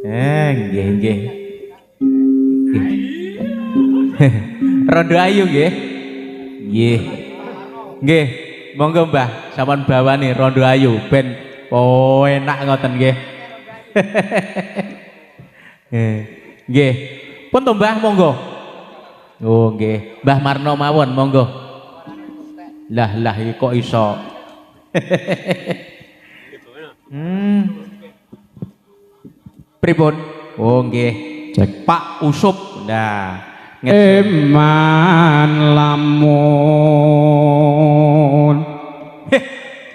Nggih nggih. Rondo ayu nggih. Nggih. Nggih, monggo Mbah, sampun bawani rondo ayu ben enak ngoten nggih. Nggih. Pun to Mbah monggo. Oh nggih, Mbah Marno mawon monggo. Lah iki kok iso. Pripun? Oh nggih. Cek Pak Usup. Nah, eman lamun.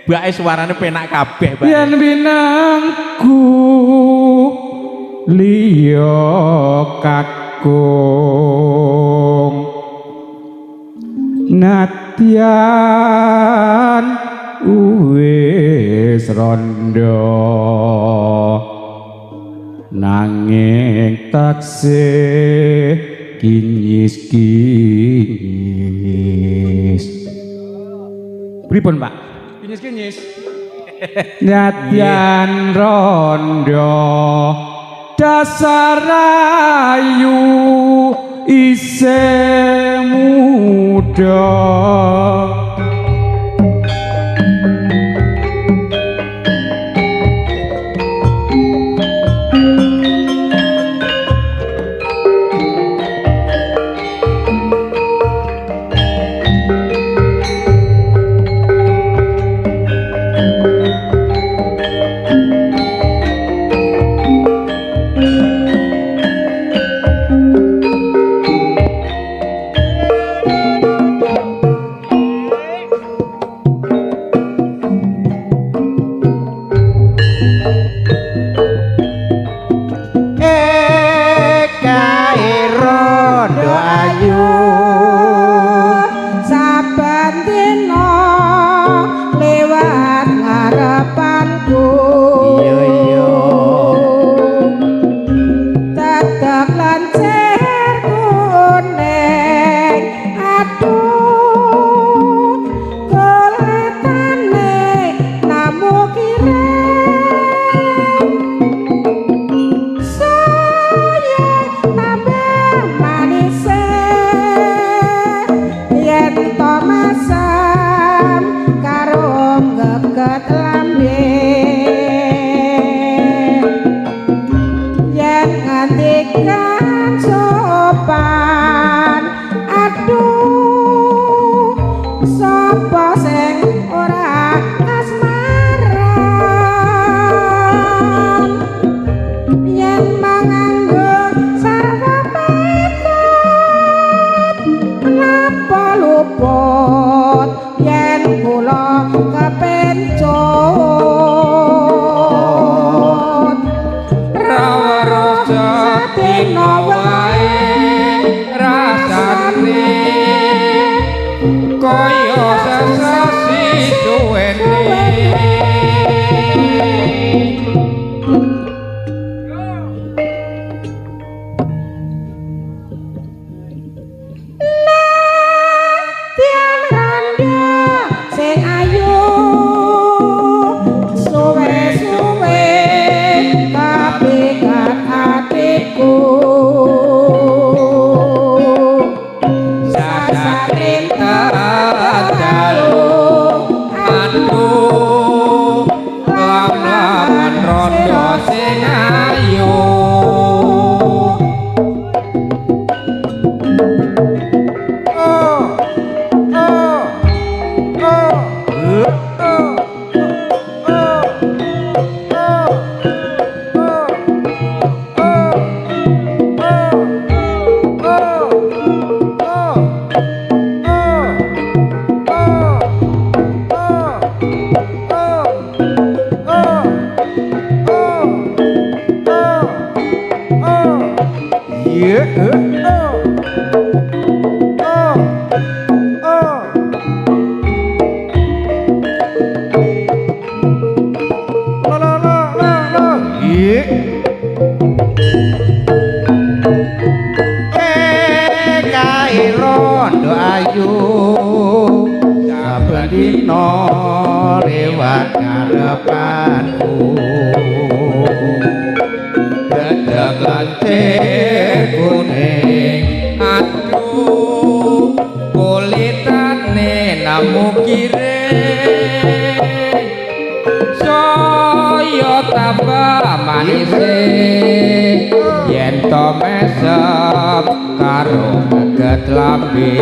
Mbake suarane penak kabeh, Mbak. Yen binangku liya kakung nadyan wis rondo nanging taksih kinyis-kinyis. Pripun, Pak? Kinyis-kinyis. Nadyan rondo dasar ayu isih muda. lewat ngarepanku pasir kuning aduh kulitane namu kiring saya tambah manis yen to mesem karo geget lambe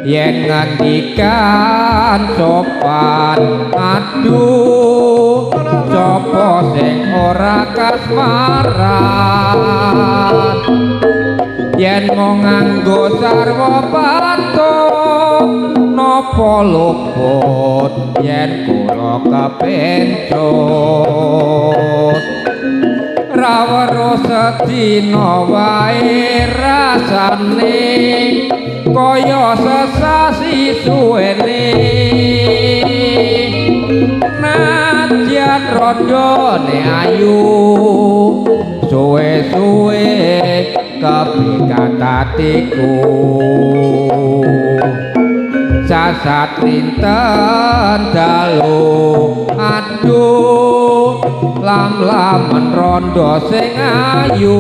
yen ngandikan sopan aduh sapa sing ora kasmaran yen mau nganggo sarwa patuh napa luput yen kula kepencut rawara sedina wae rasane kaya sesasi suwene najan rondone ayu suwe-suwe kepikat atiku sasat rinten dalu aduh lam-lamen rondo sing ayu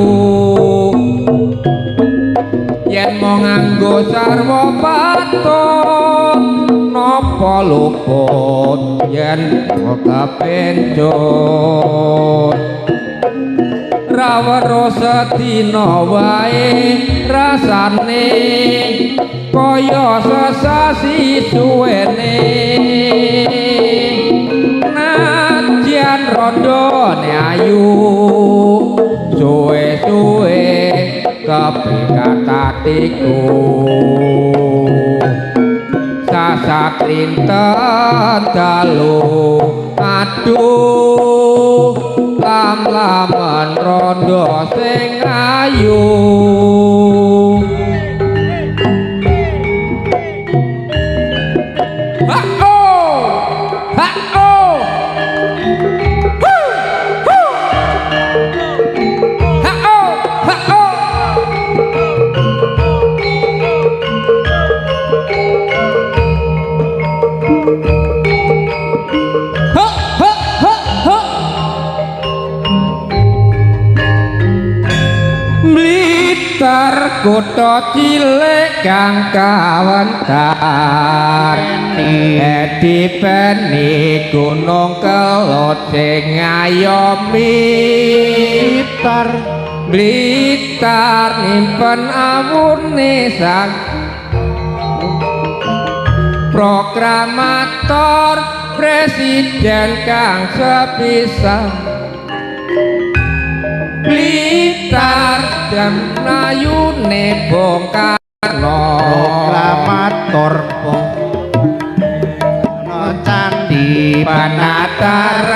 yen mau nganggo sarwa patut napa luput yen kepencut rawara sedina wae rasane kaya sesasi suwene najan rondone ayu suwe-suwe kepikat atiku sasat rinten dalu aduh lam-lamen rondo sing ayu kutha cilik kang kawentar dipeni gunung kelut sing ngayomi Blitar nyimpen awune sang proklamator presiden kang sepisan Blitar dan mlayune Bung Karno proklamator candi Panataran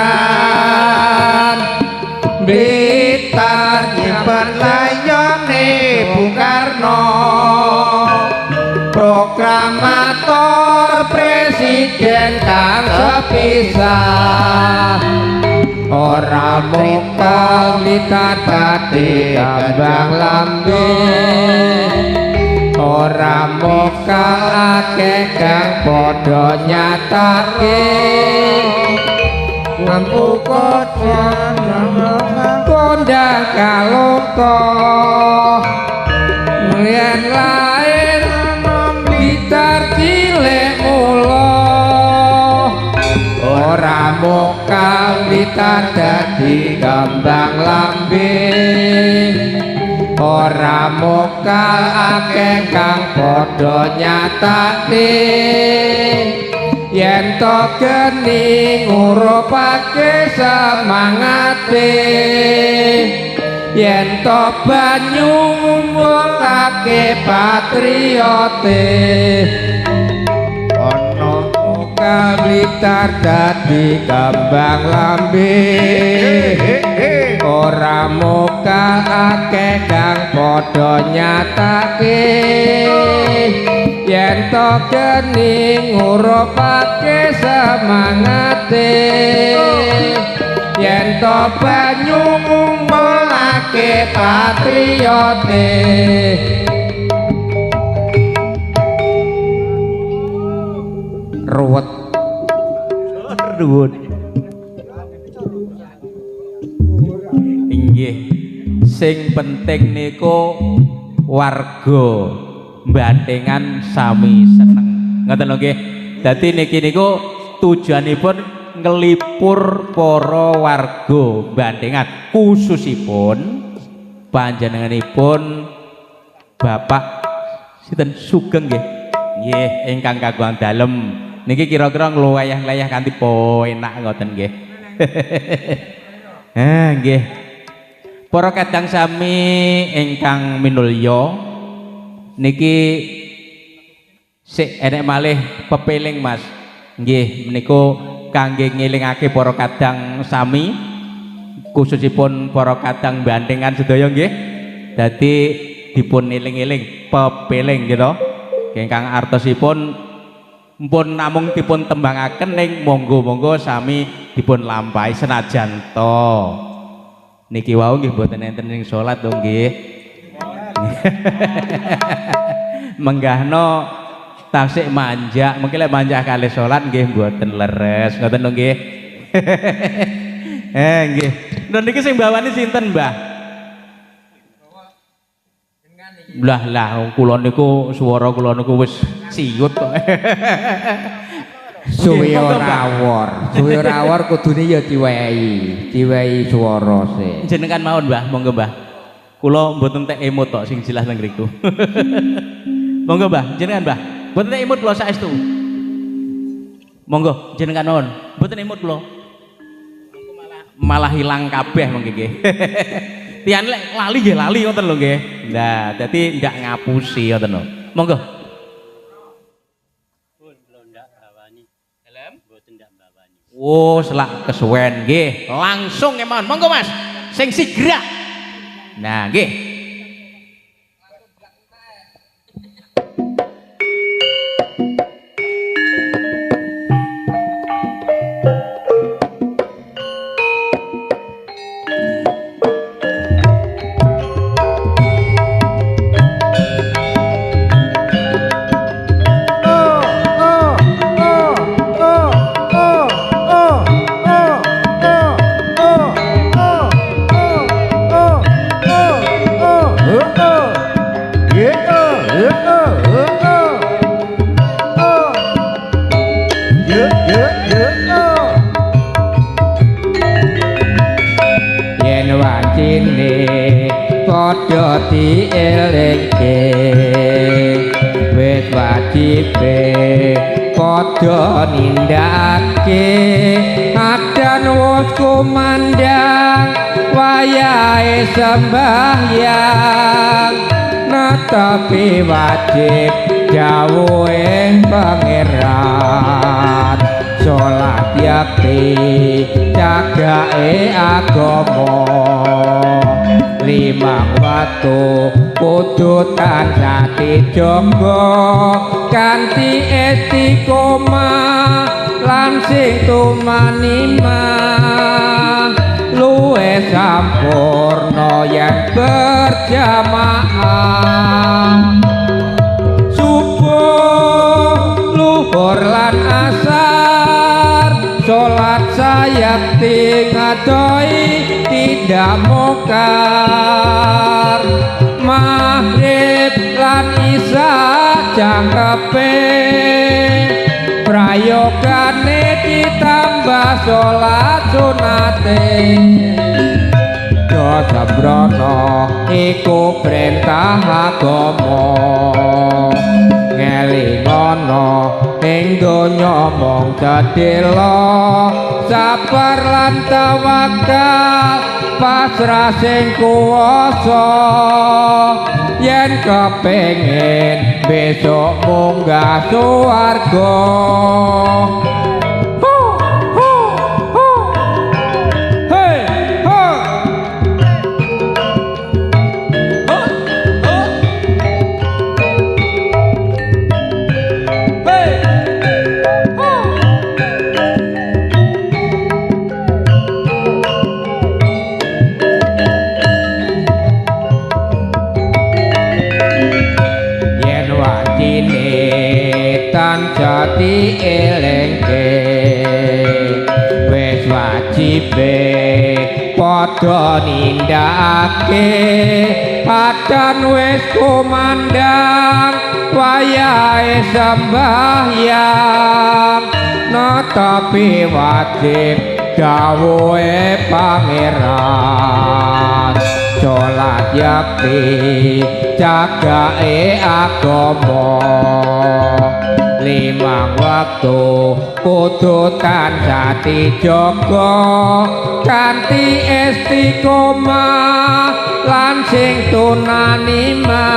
Blitar nyimpen layone Bung Karno proklamator presiden kang sepisan ora mokal ditadati kambang lambe ora mokal akeh kang padha nyatake ngampu kondang kaloko yen lair Blitar cilik mula ora mokal Blitar dadi kambang lambe ora mokal akeh kang padha nyatake yen to geni ngurupake semangate yen to banyu ngumpulake patriote ana mokal Blitar dadi kambang lambe ora mokal akeh kang padha nyatake yen to geni ngurupake semangate yen to banyu ngumpulake patriote ruwet Inggih. Sing penting niku warga Bandengan sami seneng. Ngoten lho nggih. Dadi niki niku tujuanipun ngelipur para warga Bandengan, khususipun panjenenganipun Bapak sinten Sugeng nggih. Nggih, ingkang kagungan dalem. Niki kira-kira ngluwayah-layah kanthi enak ngoten nggih. Nggih. Para kadang sami ingkang minulya niki sik enek malih pepeling Mas. Nggih, meniku kangge ngelingake para kadang sami khususipun para kadang Bandengan sedaya nggih. Dadi dipun eling-eling pepeling gitu. Ingkang artosipun mpun namung dipun tembangaken ning monggo-monggo sami dipun lampahi senajan to niki wau nggih mboten enten ing salat to nggih. Menggahno tasik manjak, mungkin lek manjak kali salat nggih mboten leres ngoten lho nggih. Nggih. Lha niki sing bawani sinten, Mbah? Lah kula niku swara kula niku wis siut kok. Suwi ora awor kudune ya diwehi swara sik. Jenengan mawon Mbah, monggo Mbah. Kula mboten tek emot tok sing jelas nang ngriku. Monggo Mbah, jenengan Mbah. Mboten tek emot kula saestu. Monggo jenengan mawon. Mboten emot kula. Malah hilang kabeh monggo nggih. Tian lek lali nggih lali ngoten lho nggih. Nah, dadi ndak ngapusi ngoten lho. Monggo. Pun kula ndak bawani. Helm mboten ndak bawani. Oh, selak kesuwen nggih. Langsung emon. Monggo Mas. Sing sigra. Nah, nggih. dielingke wis wajibe padha nindakake adan wis kumandang wayahe sembahyang natapi wajib jawuhe pangeran salat yakti cagake agama limang watu kudu tansah dijaga kanthi istiqomah lan sing tumanimah luwih sampurna yen berjamaah subuh luhur lan asar salat sayakti ngadoi tidak mokar maghrib lan isya jangkepe prayogane ditambah salat sunate do sabrono iku perintah agama ngelingono ing donya mung sedhela sabar lan tawakal pasrah sing kuwasa yen kepengin besok munggah swarga jati elengke wis wajibe padha nindakake padan wis kumandang wayahe sembahyang natapi wajib dawuhe pangeran salat yakti jagake agama limang waktu kudu tansah dijaga kanthi istiqomah lan sing tunanima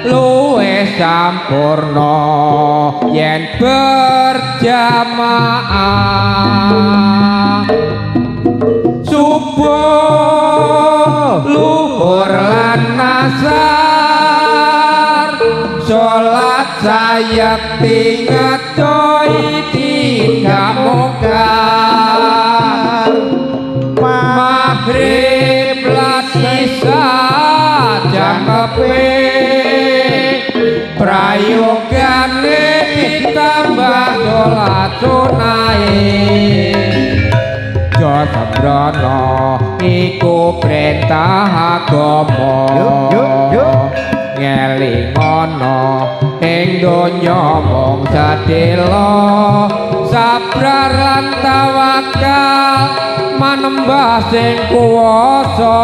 luwih sampurna yen berjamaah subuh luhur lan asar salat sayekti ngedohi tidak mungkar maghrib lan isya jangkepe prayogane ditambah salat sunahe aja sembrono iku perintah agama ngelingono ing donya mung sedhela sabar lan tawakal manembah sing kuwasa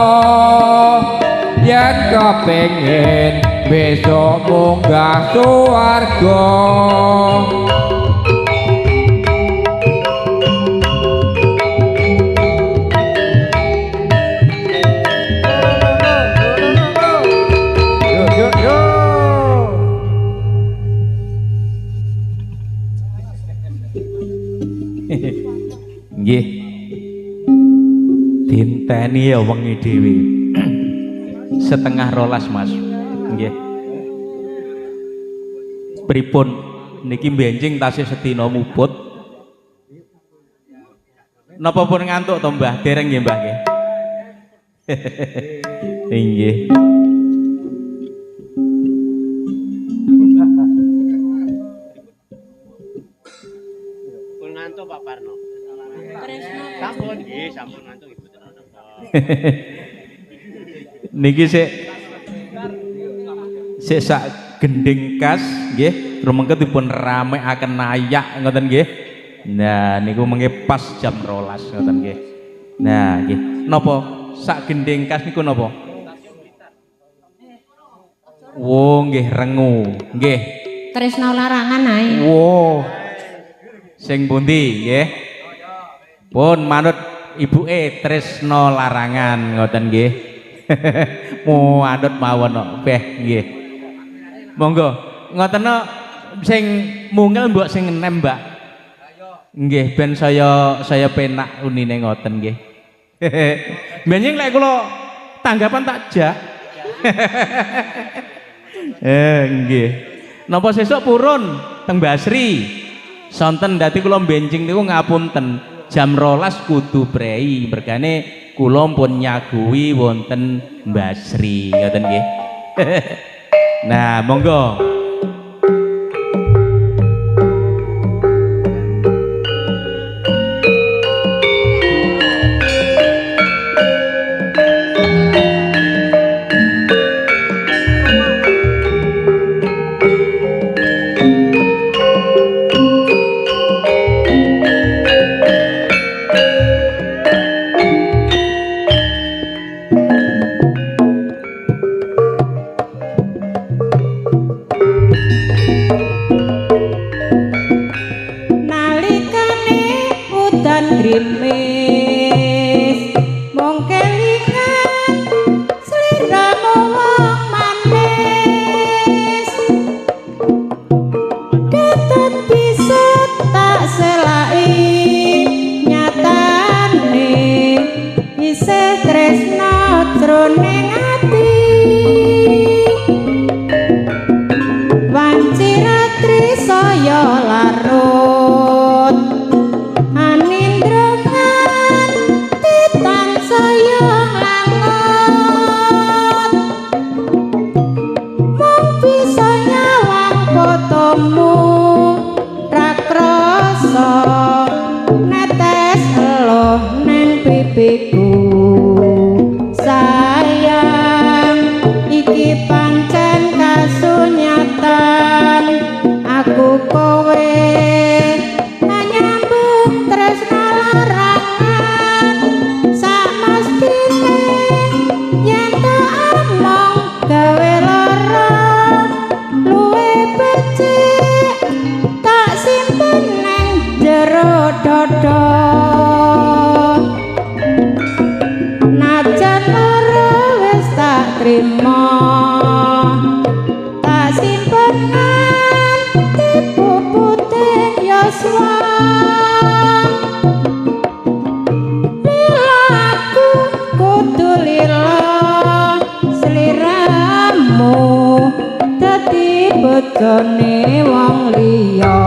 yen kepengin besok munggah swarga nggih dinteni ya wengi dhewe 11:30 Mas nggih pripun niki benjing tasih sedina muput napa pun ngantuk to Mbah dereng nggih Mbah nggih nggih pun ngantuk Pak Parno sampun nggih sampun ngantuk Ibu Tenono niki sik sak gending kas nggih rumangke dipun ramekaken ayak ngoten nggih nah niku mengke pas jam 12 ngoten nggih nah nggih napa sak gending kas niku napa wo nggih rengu nggih tresna larangan ae wo sing pundi nggih pun manut ibuke tresna larangan ngoten nggih muanut mawon kok beh nggih monggo ngoten sing mungel mbok sing enem Mbak nggih ben saya penak unine ngoten nggih benjing lek kula tanggapan tak jak nggih napa sesuk purun teng Basri sonten dadi kula benjing niku ngapunten jam 12 kudu prei mergane kula pun nyaguhi wonten Basri ngoten nggih nah monggo uripeku sayang iki pancen kasunyatan aku kowe nyambung tresno larangan samestine yen tak omong gawe lara luwe becik tak simpen nang jero dada najan lara wis tak trima tak simpen nganti puputing yaswa lila aku kudu lila sliramu dadi bojone wong liya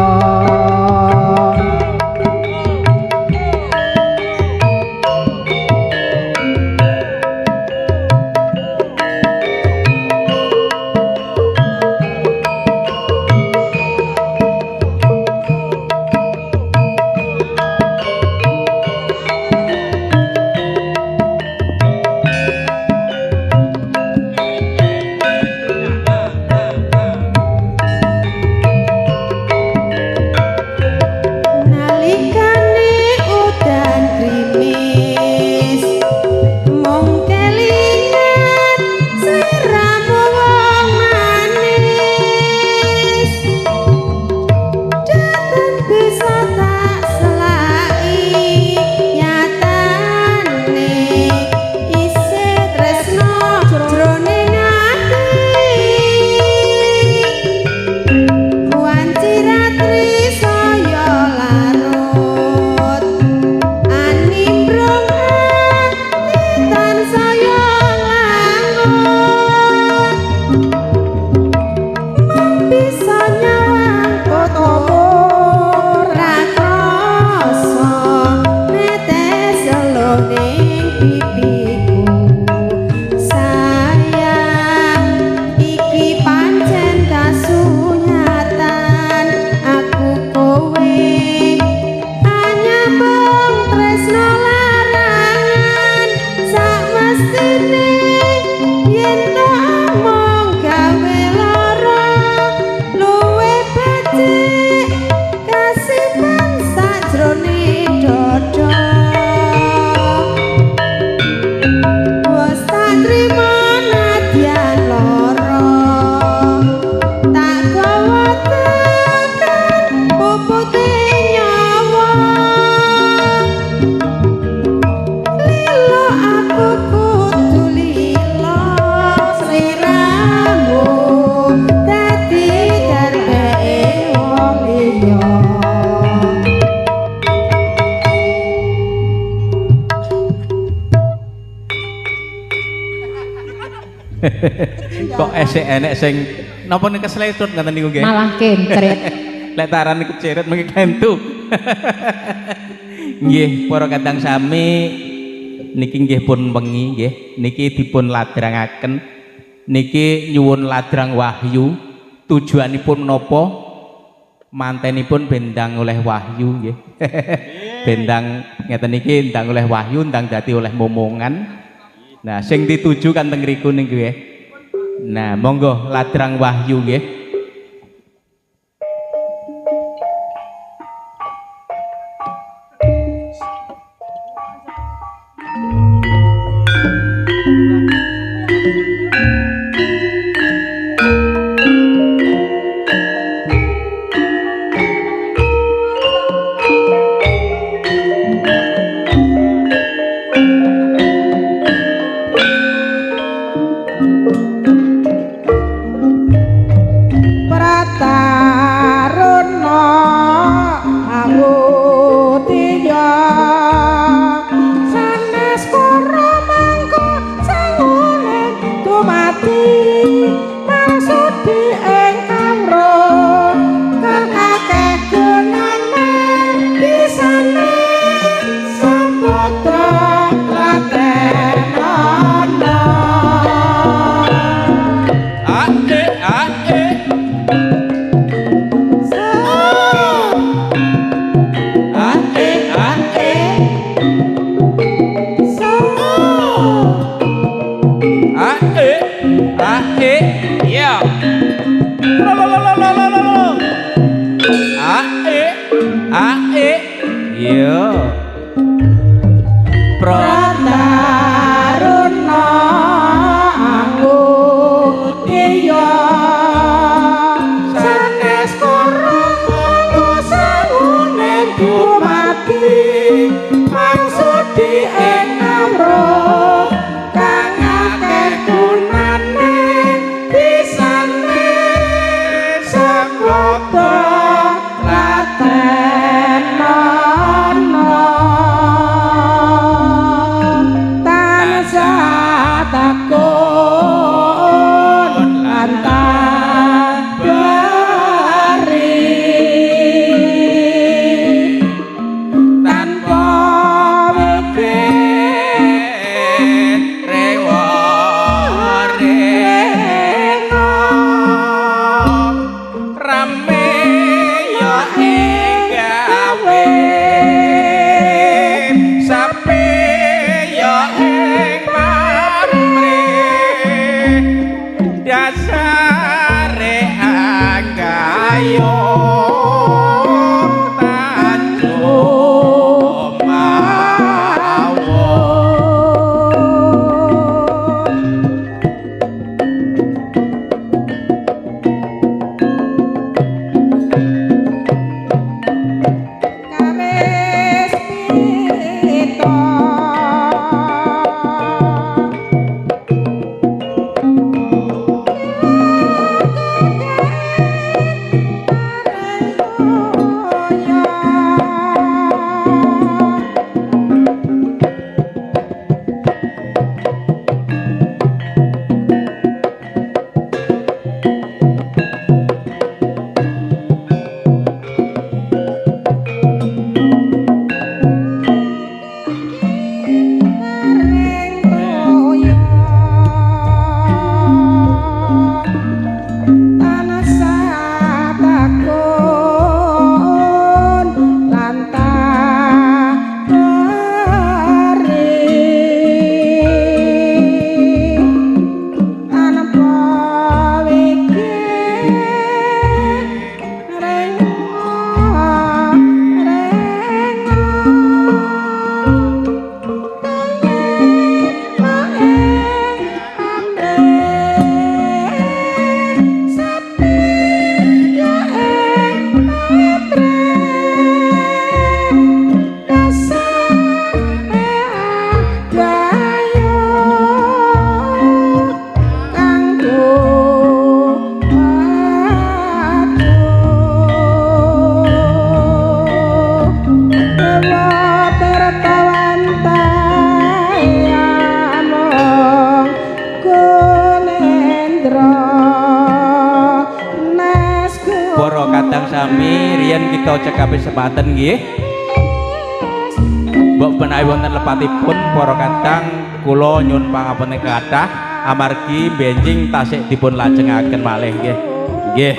Kok esek enek sing napa ning kesletut ngoten niku nggih. Malah kencret. Lek taran niku ceret mengki kentu. Nggih, para kadang sami niki nggih pun wengi nggih. Niki dipun ladrangaken. Niki nyuwun ladrang wahyu. Tujuanipun menapa? Mantenipun bendang oleh wahyu nggih. Bendang ngeten niki ndang oleh wahyu, ndang dadi oleh momongan. Nah, sing dituju kan teng ngriku niku nggih. Nah, monggo ladrang wahyu nggih. Iya. Prataruna angutiya sanes korong sawune dumati maksudi ing amro kang akeh gunane pisane sakoto latenono tansah takun lan tabari tanpa wibit rewa rena rame ya ing gawe sapi ya ing pamrih dasare anggayo tanjung karis pito Para kadang sami riyen kita cekapi sepaten nggih. Mbok menawi wonten lepatipun para kadang kula nyuwun pangapunten kathah amargi benjing tasih dipun lajengaken malih nggih. Nggih.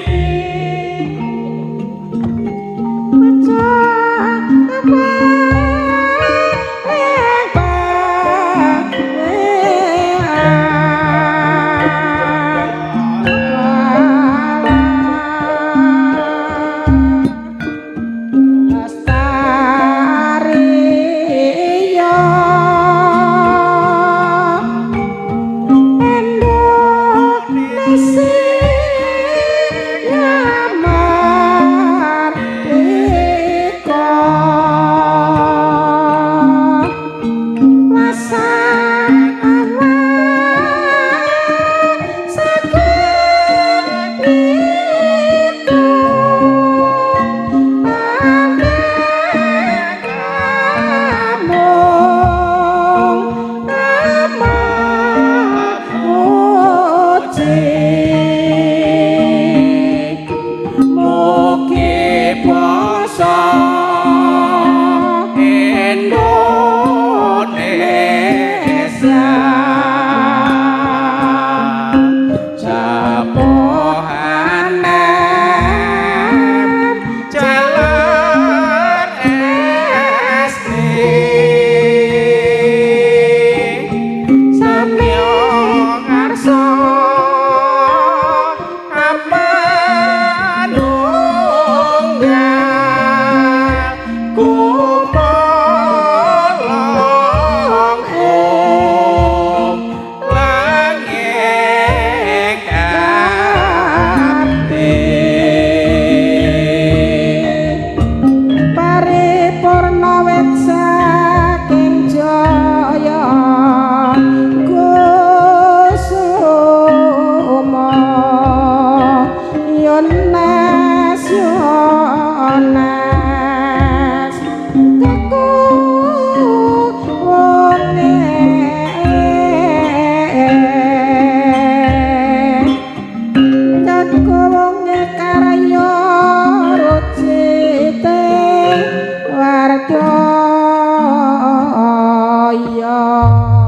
Tresno